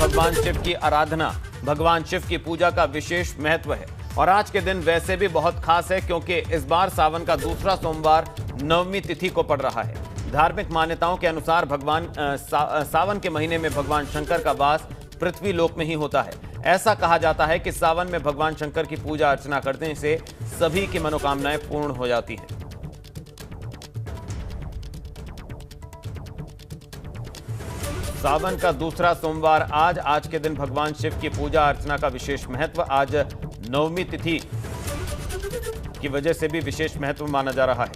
भगवान शिव की आराधना, भगवान शिव की पूजा का विशेष महत्व है। और आज के दिन वैसे भी बहुत खास है क्योंकि इस बार सावन का दूसरा सोमवार नवमी तिथि को पड़ रहा है। धार्मिक मान्यताओं के अनुसार सावन के महीने में भगवान शंकर का वास पृथ्वी लोक में ही होता है। ऐसा कहा जाता है कि सावन में भगवान शंकर की पूजा अर्चना करने से सभी की मनोकामनाएं पूर्ण हो जाती हैं। सावन का दूसरा सोमवार आज के दिन भगवान शिव की पूजा अर्चना का विशेष महत्व। आज नवमी तिथि की वजह से भी विशेष महत्व माना जा रहा है।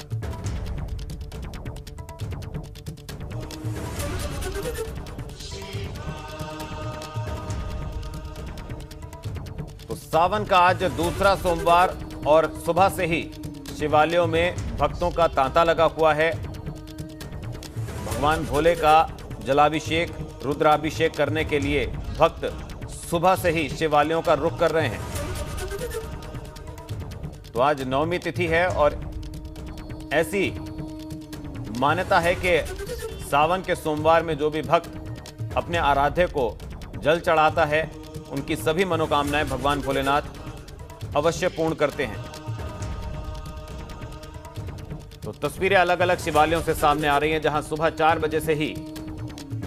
तो सावन का आज दूसरा सोमवार और सुबह से ही शिवालयों में भक्तों का तांता लगा हुआ है। भगवान भोले का जलाभिषेक, रुद्राभिषेक करने के लिए भक्त सुबह से ही शिवालयों का रुख कर रहे हैं। तो आज नवमी तिथि है और ऐसी मान्यता है कि सावन के सोमवार में जो भी भक्त अपने आराध्य को जल चढ़ाता है, उनकी सभी मनोकामनाएं भगवान भोलेनाथ अवश्य पूर्ण करते हैं। तो तस्वीरें अलग अलग शिवालयों से सामने आ रही हैं, जहां सुबह 4 बजे से ही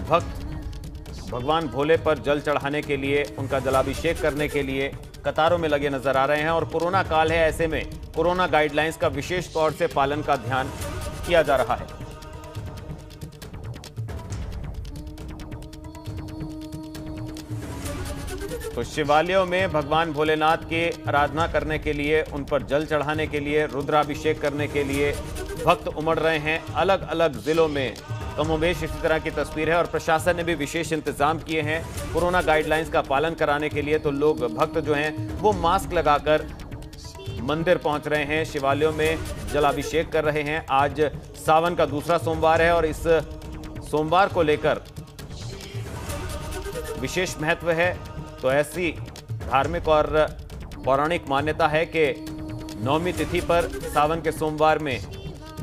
भक्त भगवान भोले पर जल चढ़ाने के लिए, उनका जलाभिषेक करने के लिए कतारों में लगे नजर आ रहे हैं। और कोरोना काल है, ऐसे में कोरोना गाइडलाइंस का विशेष तौर से पालन का ध्यान किया जा रहा है। तो शिवालयों में भगवान भोलेनाथ की आराधना करने के लिए, उन पर जल चढ़ाने के लिए, रुद्राभिषेक करने के लिए भक्त उमड़ रहे हैं। अलग अलग जिलों में कमोबेश इसी तरह की तस्वीर है और प्रशासन ने भी विशेष इंतजाम किए हैं कोरोना गाइडलाइंस का पालन कराने के लिए। तो लोग, भक्त जो हैं वो मास्क लगाकर मंदिर पहुंच रहे हैं, शिवालयों में जलाभिषेक कर रहे हैं। आज सावन का दूसरा सोमवार है और इस सोमवार को लेकर विशेष महत्व है। तो ऐसी धार्मिक और पौराणिक मान्यता है कि नवमी तिथि पर सावन के सोमवार में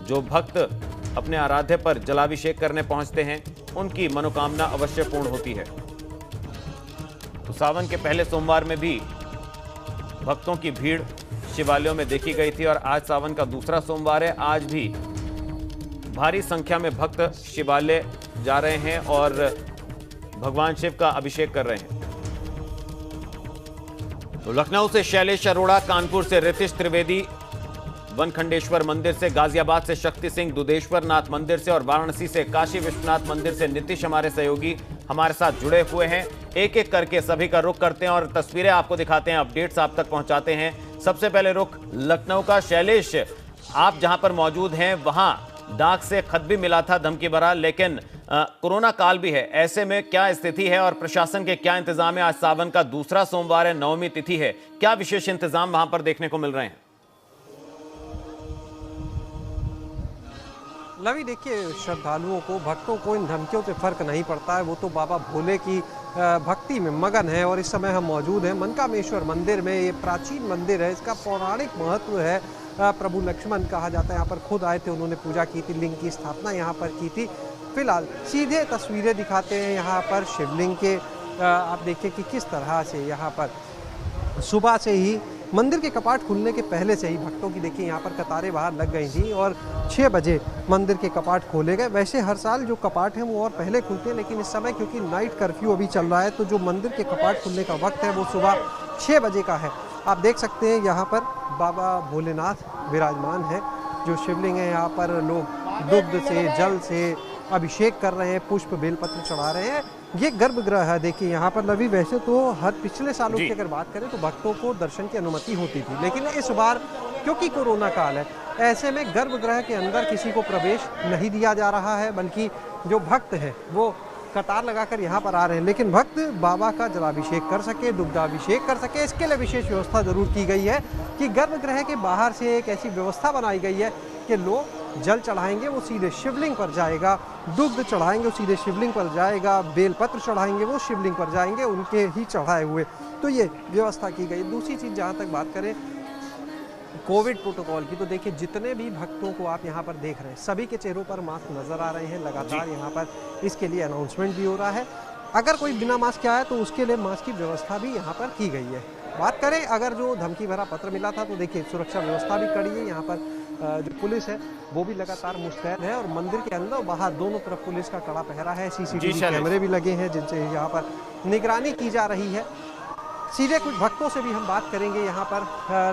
जो भक्त अपने आराध्य पर जलाभिषेक करने पहुंचते हैं, उनकी मनोकामना अवश्य पूर्ण होती है। तो सावन के पहले सोमवार में भी भक्तों की भीड़ शिवालयों में देखी गई थी और आज सावन का दूसरा सोमवार है। आज भी भारी संख्या में भक्त शिवालय जा रहे हैं और भगवान शिव का अभिषेक कर रहे हैं। तो लखनऊ से शैलेश अरोड़ा, कानपुर से रितिश त्रिवेदी, वनखंडेश्वर मंदिर से, गाजियाबाद से शक्ति सिंह, दुधेश्वर नाथ मंदिर से और वाराणसी से काशी विश्वनाथ मंदिर से नीतीश हमारे सहयोगी हमारे साथ जुड़े हुए हैं। एक एक करके सभी का रुख करते हैं और तस्वीरें आपको दिखाते हैं, अपडेट्स आप तक पहुंचाते हैं। सबसे पहले रुख लखनऊ का। शैलेश, आप जहां पर मौजूद हैं वहां डाक से खत भी मिला था धमकी भरा, लेकिन कोरोना काल भी है, ऐसे में क्या स्थिति है और प्रशासन के क्या इंतजाम है? आज सावन का दूसरा सोमवार है, नवमी तिथि है, क्या विशेष इंतजाम वहां पर देखने को मिल रहे हैं? लवी, देखिए, श्रद्धालुओं को, भक्तों को इन धमकियों से फर्क नहीं पड़ता है। वो तो बाबा भोले की भक्ति में मगन है। और इस समय हम मौजूद हैं मनकामेश्वर मंदिर में। ये प्राचीन मंदिर है, इसका पौराणिक महत्व है। प्रभु लक्ष्मण कहा जाता है, यहाँ पर खुद आए थे, उन्होंने पूजा की थी, लिंग की स्थापना यहाँ पर की थी। फिलहाल सीधे तस्वीरें दिखाते हैं यहाँ पर शिवलिंग के। आप देखिए कि किस तरह से यहाँ पर सुबह से ही मंदिर के कपाट खुलने के पहले से ही भक्तों की, देखिए, यहाँ पर कतारें बाहर लग गई थी और 6 बजे मंदिर के कपाट खोले गए। वैसे हर साल जो कपाट हैं वो और पहले खुलते हैं, लेकिन इस समय क्योंकि नाइट कर्फ्यू अभी चल रहा है, तो जो मंदिर के कपाट खुलने का वक्त है वो सुबह 6 बजे का है। आप देख सकते हैं यहाँ पर बाबा भोलेनाथ विराजमान है। जो शिवलिंग है, यहाँ पर लोग दुग्ध से, जल से अभिषेक कर रहे हैं, पुष्प बेलपत्र चढ़ा रहे हैं। ये गर्भगृह है, देखिए यहाँ पर। लवी, वैसे तो हर पिछले सालों की अगर बात करें तो भक्तों को दर्शन की अनुमति होती थी, लेकिन इस बार क्योंकि कोरोना काल है, ऐसे में गर्भगृह के अंदर किसी को प्रवेश नहीं दिया जा रहा है, बल्कि जो भक्त हैं वो कतार लगाकर यहाँ पर आ रहे हैं। लेकिन भक्त बाबा का जलाभिषेक कर सके, दुग्धाभिषेक कर सके, इसके लिए विशेष व्यवस्था जरूर की गई है कि गर्भगृह के बाहर से एक ऐसी व्यवस्था बनाई गई है कि लोग जल चढ़ाएंगे वो सीधे शिवलिंग पर जाएगा, दुग्ध चढ़ाएंगे वो सीधे शिवलिंग पर जाएगा, बेलपत्र चढ़ाएंगे वो शिवलिंग पर जाएंगे, उनके ही चढ़ाए हुए। तो ये व्यवस्था की गई। दूसरी चीज़, जहाँ तक बात करें कोविड प्रोटोकॉल की, तो देखिए जितने भी भक्तों को आप यहाँ पर देख रहे हैं, सभी के चेहरों पर मास्क नजर आ रहे हैं। लगातार यहाँ पर इसके लिए अनाउंसमेंट भी हो रहा है। अगर कोई बिना मास्क के आया तो उसके लिए मास्क की व्यवस्था भी यहाँ पर की गई है। बात करें अगर जो धमकी भरा पत्र मिला था तो देखिए सुरक्षा व्यवस्था भी कड़ी है। यहाँ पर जो पुलिस है वो भी लगातार मुस्तैद है और मंदिर के अंदर और बाहर दोनों तरफ पुलिस का कड़ा पहरा है। सीसीटीवी कैमरे भी लगे हैं जिनसे यहाँ पर निगरानी की जा रही है। सीधे कुछ भक्तों से भी हम बात करेंगे यहाँ पर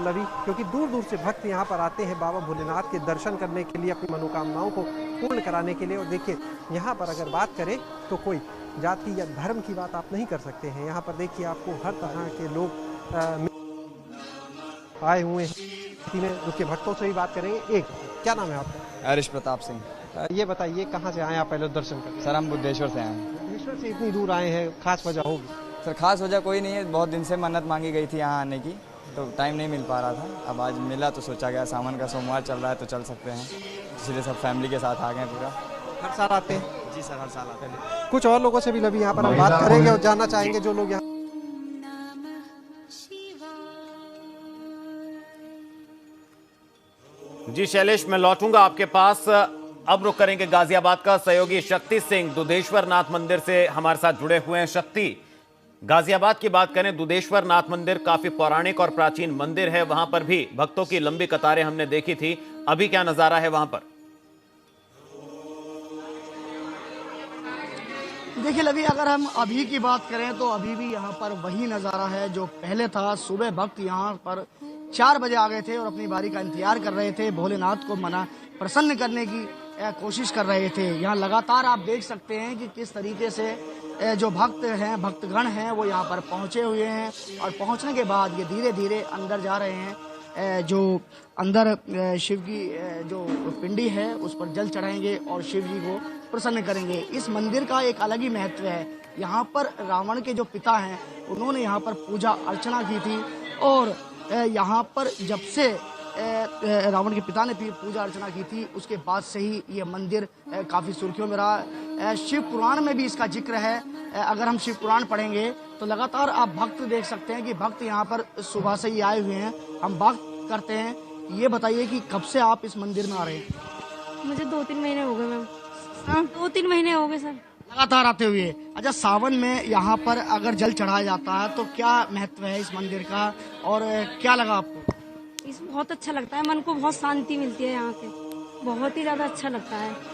लवी, क्योंकि दूर दूर से भक्त यहाँ पर आते हैं बाबा भोलेनाथ के दर्शन करने के लिए, अपनी मनोकामनाओं को पूर्ण कराने के लिए। और देखिए यहाँ पर अगर बात करें तो कोई जाति या धर्म की बात आप नहीं कर सकते हैं। यहाँ पर देखिए आपको हर तरह के लोग आए हुए हैं। उसके भक्तों से भी बात करेंगे। एक, क्या नाम है आपका? हरीश प्रताप सिंह। ये बताइए कहाँ से आए आप पहले दर्शन करने? सर हम बुद्धेश्वर से आए हैं। बुद्धेश्वर से इतनी दूर आए हैं, खास वजह होगी? सर खास वजह कोई नहीं है, बहुत दिन से मन्नत मांगी गई थी यहाँ आने की, तो टाइम नहीं मिल पा रहा था। अब आज मिला तो सोचा गया सावन का सोमवार चल रहा है तो चल सकते हैं, इसलिए सब फैमिली के साथ आ गए पूरा। हर साल आते हैं? जी सर हर साल आते हैं। कुछ और लोगों से भी लभी यहाँ पर हम बात करेंगे और जानना चाहेंगे जो लोग यहाँ। जी शैलेश, मैं लौटूंगा आपके पास। अब रुक करेंगे गाजियाबाद का। सहयोगी शक्ति सिंह दुधेश्वर नाथ मंदिर से हमारे साथ जुड़े हुए हैं। शक्ति, गाजियाबाद की बात करें, दुधेश्वर नाथ मंदिर काफी पौराणिक और प्राचीन मंदिर है, वहां पर भी भक्तों की लंबी कतारें हमने देखी थी। अभी क्या नजारा है वहां पर? देखिए लवी, अगर हम अभी की बात करें तो अभी भी यहाँ पर वही नज़ारा है जो पहले था। सुबह भक्त यहाँ पर 4 बजे आ गए थे और अपनी बारी का इंतजार कर रहे थे, भोलेनाथ को प्रसन्न करने की कोशिश कर रहे थे। यहाँ लगातार आप देख सकते हैं कि किस तरीके से जो भक्त हैं, भक्तगण हैं, वो यहाँ पर पहुँचे हुए हैं और पहुँचने के बाद ये धीरे धीरे अंदर जा रहे हैं। जो अंदर शिव की जो पिंडी है उस पर जल चढ़ाएंगे और शिव जी को प्रसन्न करेंगे। इस मंदिर का एक अलग ही महत्व है। यहाँ पर रावण के जो पिता हैं उन्होंने यहाँ पर पूजा अर्चना की थी और यहाँ पर जब से रावण के पिता ने पूजा अर्चना की थी उसके बाद से ही ये मंदिर काफ़ी सुर्खियों में रहा। शिव पुराण में भी इसका जिक्र है। अगर हम शिव पुराण पढ़ेंगे तो लगातार आप भक्त देख सकते हैं कि भक्त यहाँ पर सुबह से ही आए हुए हैं। हम बात करते हैं, ये बताइए कि कब से आप इस मंदिर में आ रहे हैं? मुझे 2-3 महीने हो गए मैम। 2-3 महीने हो गए सर लगातार आते हुए। अच्छा, सावन में यहाँ पर अगर जल चढ़ाया जाता है तो क्या महत्व है इस मंदिर का और क्या लगा आपको? इस बहुत अच्छा लगता है, मन को बहुत शांति मिलती है यहाँ के, बहुत ही ज्यादा अच्छा लगता है।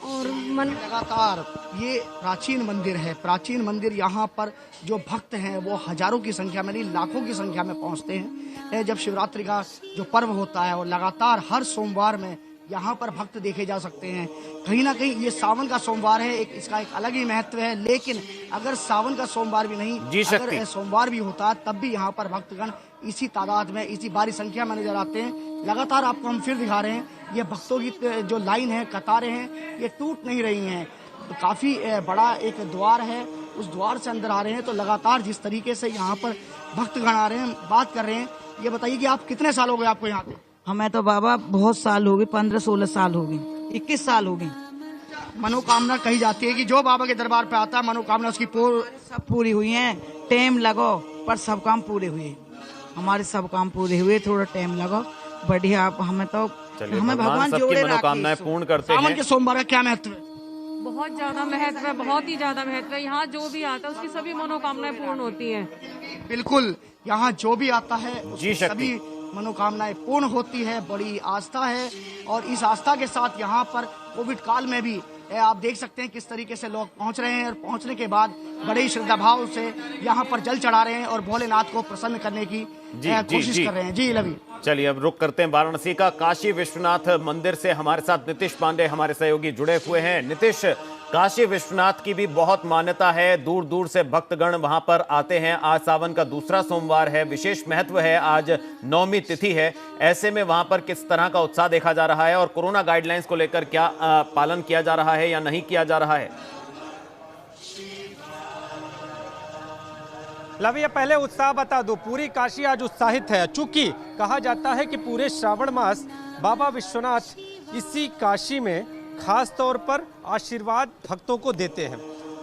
और मन लगातार ये प्राचीन मंदिर है। प्राचीन मंदिर यहाँ पर जो भक्त हैं वो हजारों की संख्या में नहीं लाखों की संख्या में पहुँचते हैं जब शिवरात्रि का जो पर्व होता है। और लगातार हर सोमवार में यहाँ पर भक्त देखे जा सकते हैं। कहीं ना कहीं ये सावन का सोमवार है, इसका एक अलग ही महत्व है। लेकिन अगर सावन का सोमवार भी नहीं, अगर सोमवार भी होता तब भी यहाँ पर भक्तगण इसी तादाद में, इसी भारी संख्या में नजर आते हैं। लगातार आपको हम फिर दिखा रहे हैं, ये भक्तों की जो लाइन है, कतारें हैं, ये टूट नहीं रही हैं। तो काफी बड़ा एक द्वार है, उस द्वार से अंदर आ रहे हैं। तो लगातार जिस तरीके से यहाँ पर भक्तगण आ रहे हैं, बात कर रहे हैं। ये बताइए कि आप कितने साल हो गए आपको यहाँ पे? हमें तो बाबा बहुत साल हो गए, 15-16 साल हो गए, 21 साल हो गए। मनोकामना कही जाती है कि जो बाबा के दरबार पे आता है मनोकामना उसकी सब पूरी हुई हैं। टाइम लगो पर सब काम पूरे हुए, हमारे सब काम पूरे हुए। थोड़ा टाइम लगो, बढ़िया। आप हमें तो हमें भगवान जोड़े मनोकामनाएं पूर्ण करते हैं। सावन के सोमवार का क्या महत्व है? बहुत ज्यादा महत्व है, बहुत ही ज्यादा महत्व है। यहाँ जो भी आता है उसकी सभी मनोकामनाएं पूर्ण होती हैं। बिल्कुल, यहाँ जो भी आता है उसकी सभी मनोकामनाएं पूर्ण होती है। बड़ी आस्था है और इस आस्था के साथ यहाँ पर कोविड काल में भी आप देख सकते हैं किस तरीके से लोग पहुँच रहे हैं और पहुँचने के बाद बड़े ही श्रद्धा भाव से यहाँ पर जल चढ़ा रहे हैं और भोलेनाथ को प्रसन्न करने की कोशिश कर रहे हैं। जी लवी, चलिए अब रुक करते हैं वाराणसी का। काशी विश्वनाथ मंदिर से हमारे साथ नीतीश पांडे हमारे सहयोगी जुड़े हुए हैं। नीतीश, काशी विश्वनाथ की भी बहुत मान्यता है, दूर दूर से भक्तगण वहां पर आते हैं। आज सावन का दूसरा सोमवार है, विशेष महत्व है, आज 9वीं तिथि है। ऐसे में वहां पर किस तरह का उत्साह देखा जा रहा है और कोरोना गाइडलाइंस को लेकर क्या पालन किया जा रहा है या नहीं किया जा रहा है? लवी, पहले उत्साह बता दो, पूरी काशी आज उत्साहित है। चूंकि कहा जाता है कि पूरे श्रावण मास बाबा विश्वनाथ इसी काशी में खास तौर पर आशीर्वाद भक्तों को देते हैं।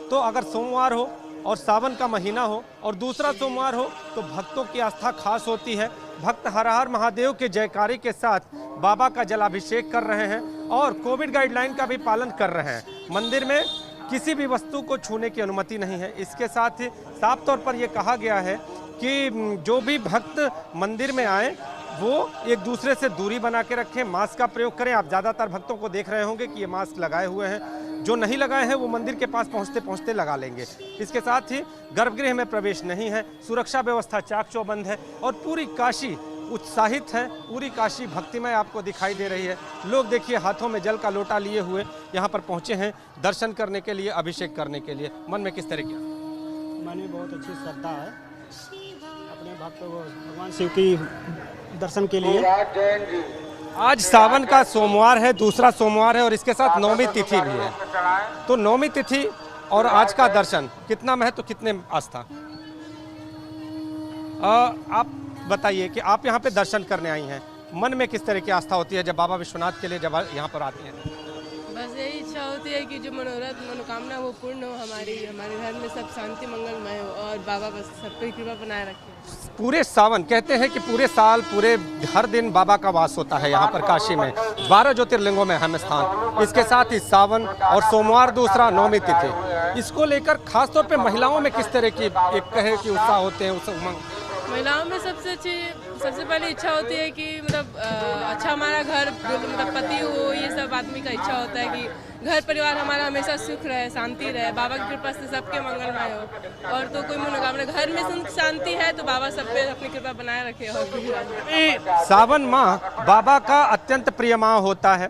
तो अगर सोमवार हो और सावन का महीना हो और दूसरा सोमवार हो तो भक्तों की आस्था खास होती है। भक्त हर हर महादेव के जयकारे के साथ बाबा का जलाभिषेक कर रहे हैं और कोविड गाइडलाइन का भी पालन कर रहे हैं। मंदिर में किसी भी वस्तु को छूने की अनुमति नहीं है। इसके साथ ही साफ तौर पर यह कहा गया है कि जो भी भक्त मंदिर में आए वो एक दूसरे से दूरी बना के रखें, मास्क का प्रयोग करें। आप ज़्यादातर भक्तों को देख रहे होंगे कि ये मास्क लगाए हुए हैं, जो नहीं लगाए हैं वो मंदिर के पास पहुंचते पहुंचते लगा लेंगे। इसके साथ ही गर्भगृह में प्रवेश नहीं है, सुरक्षा व्यवस्था चाक चौबंद है और पूरी काशी उत्साहित है, पूरी काशी भक्तिमय आपको दिखाई दे रही है। लोग देखिए हाथों में जल का लोटा लिए हुए यहाँ पर पहुँचे हैं दर्शन करने के लिए, अभिषेक करने के लिए। मन में किस तरह की? मन में बहुत अच्छी श्रद्धा है अपने भक्तों को भगवान शिव की दर्शन के लिए। आज सावन का सोमवार है, दूसरा सोमवार है और इसके साथ नौमी तिथि भी है। तो नौमी तिथि और आज का दर्शन कितना महत्व, कितने आस्था? आप बताइए कि आप यहाँ पे दर्शन करने आई हैं, मन में किस तरह की आस्था होती है जब बाबा विश्वनाथ के लिए जब यहाँ पर आती हैं? बस यही इच्छा होती है कि जो मनोकामना वो पूर्ण हो, हमारे घर में सब शांति मंगलमय हो और बाबा बस सबकी कृपा बनाए रखें। पूरे सावन कहते हैं कि पूरे साल पूरे हर दिन बाबा का वास होता है यहाँ पर काशी में, 12 ज्योतिर्लिंगों में अहम स्थान। इसके साथ ही सावन और सोमवार दूसरा नौमी तिथि, इसको लेकर खासतौर पे महिलाओं में किस तरह की एक कहे कि उत्साह होते हैं, उस उमंग? महिलाओं में सबसे पहले इच्छा होती है कि मतलब अच्छा हमारा घर मतलब पति हो, ये सब आदमी का इच्छा होता है कि घर परिवार हमारा हमेशा सुख रहे, शांति रहे, बाबा की कृपा से सबके मंगलमय हो। और तो कोई मनोकामना घर में सुख शांति है तो बाबा सब पे अपनी कृपा बनाए रखे। और सावन माह बाबा का अत्यंत प्रिय माह होता है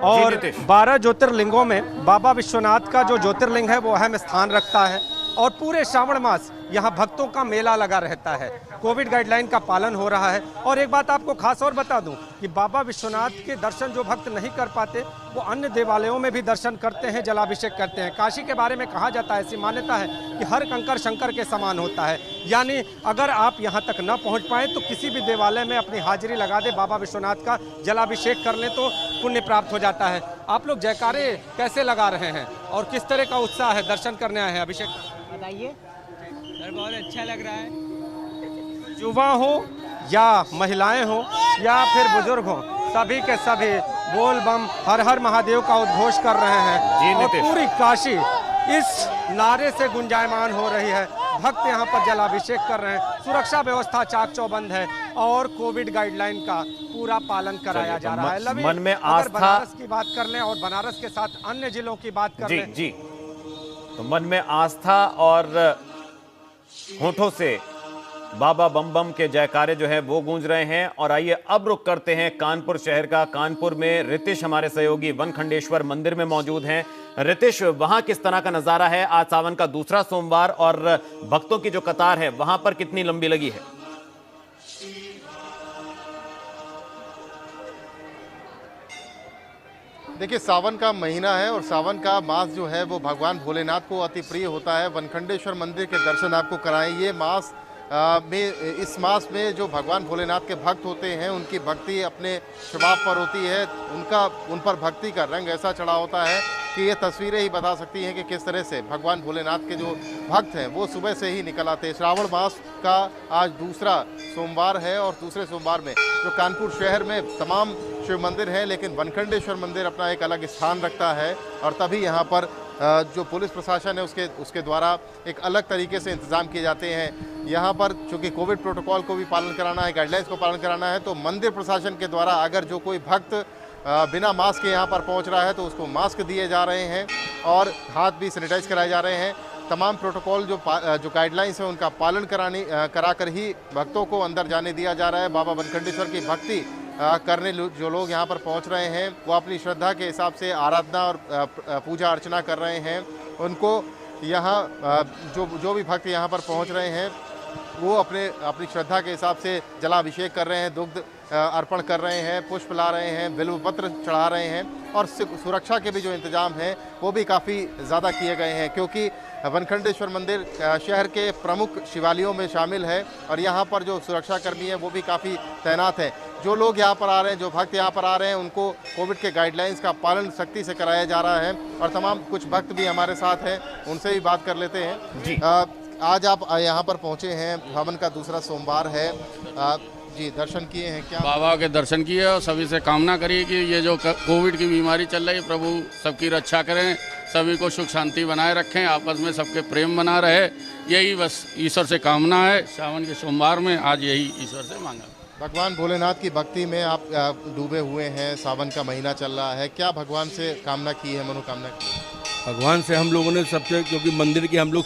और 12 ज्योतिर्लिंगों में बाबा विश्वनाथ का जो ज्योतिर्लिंग है वो अहम स्थान रखता है और पूरे श्रावण मास यहाँ भक्तों का मेला लगा रहता है। कोविड गाइडलाइन का पालन हो रहा है। और एक बात आपको खास और बता दूं कि बाबा विश्वनाथ के दर्शन जो भक्त नहीं कर पाते वो अन्य देवालयों में भी दर्शन करते हैं, जलाभिषेक करते हैं। काशी के बारे में कहा जाता है, ऐसी मान्यता है कि हर कंकर शंकर के समान होता है, यानी अगर आप यहाँ तक न पहुँच पाए तो किसी भी देवालय में अपनी हाजिरी लगा दे, बाबा विश्वनाथ का जलाभिषेक कर ले तो पुण्य प्राप्त हो जाता है। आप लोग जयकारे कैसे लगा रहे हैं और किस तरह का उत्साह है, दर्शन करने आए हैं? अभिषेक बताइए सर। बहुत अच्छा लग रहा है। युवा हो या महिलाएं हो या फिर बुजुर्ग हो, सभी के सभी बोल बम हर हर महादेव का उद्घोष कर रहे हैं और पूरी काशी इस नारे से गुंजायमान हो रही है। भक्त यहाँ पर जलाभिषेक कर रहे हैं, सुरक्षा व्यवस्था चाक चौबंद है और कोविड गाइडलाइन का पूरा पालन कराया जा रहा है। मन में आस्था, बनारस की बात कर लें और बनारस के साथ अन्य जिलों की बात कर लें जी, तो मन में आस्था और होठों से बाबा बम बम के जयकारे जो है वो गूंज रहे हैं। और आइए अब रुक करते हैं कानपुर शहर का। कानपुर में रितेश हमारे सहयोगी वनखंडेश्वर मंदिर में मौजूद हैं। रितेश, वहां किस तरह का नजारा है? आज सावन का दूसरा सोमवार और भक्तों की जो कतार है वहां पर कितनी लंबी लगी है? देखिए, सावन का महीना है और सावन का मास जो है वो भगवान भोलेनाथ को अति प्रिय होता है। वनखंडेश्वर मंदिर के दर्शन आपको कराएं। ये मास इस मास में जो भगवान भोलेनाथ के भक्त होते हैं उनकी भक्ति अपने स्वभाव पर होती है, उन पर भक्ति का रंग ऐसा चढ़ा होता है कि ये तस्वीरें ही बता सकती हैं कि किस तरह से भगवान भोलेनाथ के जो भक्त हैं वो सुबह से ही निकल आते हैं। श्रावण मास का आज दूसरा सोमवार है और दूसरे सोमवार में जो कानपुर शहर में तमाम शिव मंदिर हैं, लेकिन वनखंडेश्वर मंदिर अपना एक अलग स्थान रखता है और तभी यहाँ पर जो पुलिस प्रशासन है उसके द्वारा एक अलग तरीके से इंतज़ाम किए जाते हैं। यहाँ पर चूँकि कोविड प्रोटोकॉल को भी पालन कराना है, गाइडलाइंस को पालन कराना है, तो मंदिर प्रशासन के द्वारा अगर जो कोई भक्त बिना मास्क के यहाँ पर पहुँच रहा है तो उसको मास्क दिए जा रहे हैं और हाथ भी सैनिटाइज कराए जा रहे हैं। तमाम प्रोटोकॉल जो गाइडलाइंस है उनका पालन कराकर ही भक्तों को अंदर जाने दिया जा रहा है। बाबा वनखंडेश्वर की भक्ति करने जो लोग यहाँ पर पहुँच रहे हैं वो अपनी श्रद्धा के हिसाब से आराधना और पूजा अर्चना कर रहे हैं। उनको यहाँ जो भी भक्त यहाँ पर पहुँच रहे हैं वो अपनी श्रद्धा के हिसाब से जलाभिषेक कर रहे हैं, दुग्ध अर्पण कर रहे हैं, पुष्प ला रहे हैं, बिल्व पत्र चढ़ा रहे हैं और सुरक्षा के भी जो इंतजाम हैं वो भी काफ़ी ज़्यादा किए गए हैं, क्योंकि वनखंडेश्वर मंदिर शहर के प्रमुख शिवालयों में शामिल है और यहाँ पर जो सुरक्षाकर्मी हैं वो भी काफ़ी तैनात हैं। जो लोग यहाँ पर आ रहे हैं, जो भक्त यहाँ पर आ रहे हैं, उनको कोविड के गाइडलाइंस का पालन सख्ती से कराया जा रहा है और तमाम कुछ भक्त भी हमारे साथ हैं, उनसे भी बात कर लेते हैं। जी, आज आप यहाँ पर पहुँचे हैं, सावन का दूसरा सोमवार है, जी दर्शन किए हैं क्या? बाबा के दर्शन किए और सभी से कामना करिए कि ये जो कोविड की बीमारी चल रही है प्रभु सबकी रक्षा करें सभी को सुख शांति बनाए रखें, आपस में सबके प्रेम बना रहे, यही बस ईश्वर से कामना है। सावन के सोमवार में आज यही ईश्वर से मांगा। भगवान भोलेनाथ की भक्ति में आप डूबे हुए हैं, सावन का महीना चल रहा है, क्या भगवान से कामना की है, मनोकामना की है? भगवान से हम लोगों ने सबसे, क्योंकि मंदिर के हम लोग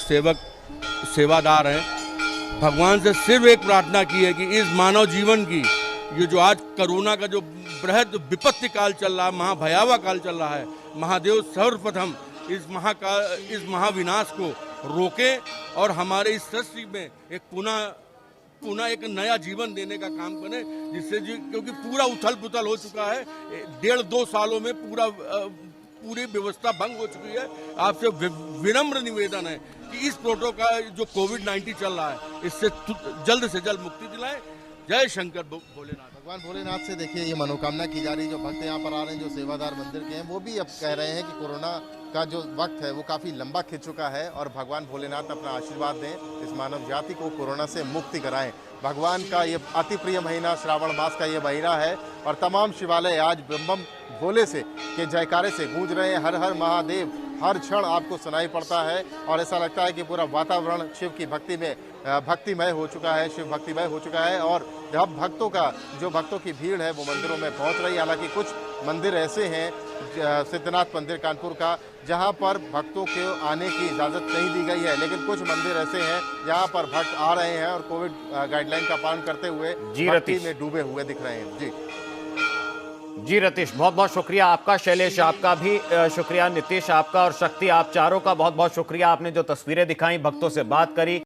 सेवादार हैं, भगवान से सिर्फ एक प्रार्थना की है कि इस मानव जीवन की ये जो आज कोरोना का जो बृहद विपत्ति काल चल रहा है, महाभयावह काल चल रहा है, महादेव सर्वप्रथम इस महाविनाश को रोके और हमारे इस सृष्टि में एक पुनः एक नया जीवन देने का काम करें, जिससे क्योंकि पूरा उथल पुथल हो चुका है, 1.5-2 सालों में पूरी व्यवस्था भंग हो चुकी है। आपसे विनम्र निवेदन है कि इस प्रोटोकॉल जो कोविड-19 चल रहा है, इससे जल्द से जल्द मुक्ति दिलाएं। जय शंकर भोलेनाथ। भगवान भोलेनाथ से देखिए ये मनोकामना की जा रही है। जो भक्त यहाँ पर आ रहे हैं, जो सेवादार मंदिर के हैं, वो भी अब कह रहे हैं कि कोरोना का जो वक्त है वो काफ़ी लंबा खिंच चुका है और भगवान भोलेनाथ अपना आशीर्वाद दें, इस मानव जाति को कोरोना से मुक्ति कराएं। भगवान का ये अति प्रिय महीना, श्रावण मास का ये महीना है और तमाम शिवालय आज बम बम भोले से के जयकारे से गूंज रहे हैं। हर हर महादेव हर क्षण आपको सुनाई पड़ता है और ऐसा लगता है कि पूरा वातावरण शिव की भक्ति में भक्तिमय हो चुका है, शिव भक्तिमय हो चुका है। और अब भक्तों की भीड़ है वो मंदिरों में पहुंच रही है। हालांकि कुछ मंदिर ऐसे हैं, सिद्धनाथ मंदिर कानपुर का, जहां पर भक्तों के आने की इजाज़त नहीं दी गई है, लेकिन कुछ मंदिर ऐसे हैं जहां पर भक्त आ रहे हैं और कोविड गाइडलाइन का पालन करते हुए भक्ति में डूबे हुए दिख रहे हैं। जी रतीश, बहुत बहुत शुक्रिया आपका। शैलेश आपका भी शुक्रिया, नीतीश आपका और शक्ति, आप चारों का बहुत बहुत शुक्रिया। आपने जो तस्वीरें दिखाई, भक्तों से बात करी।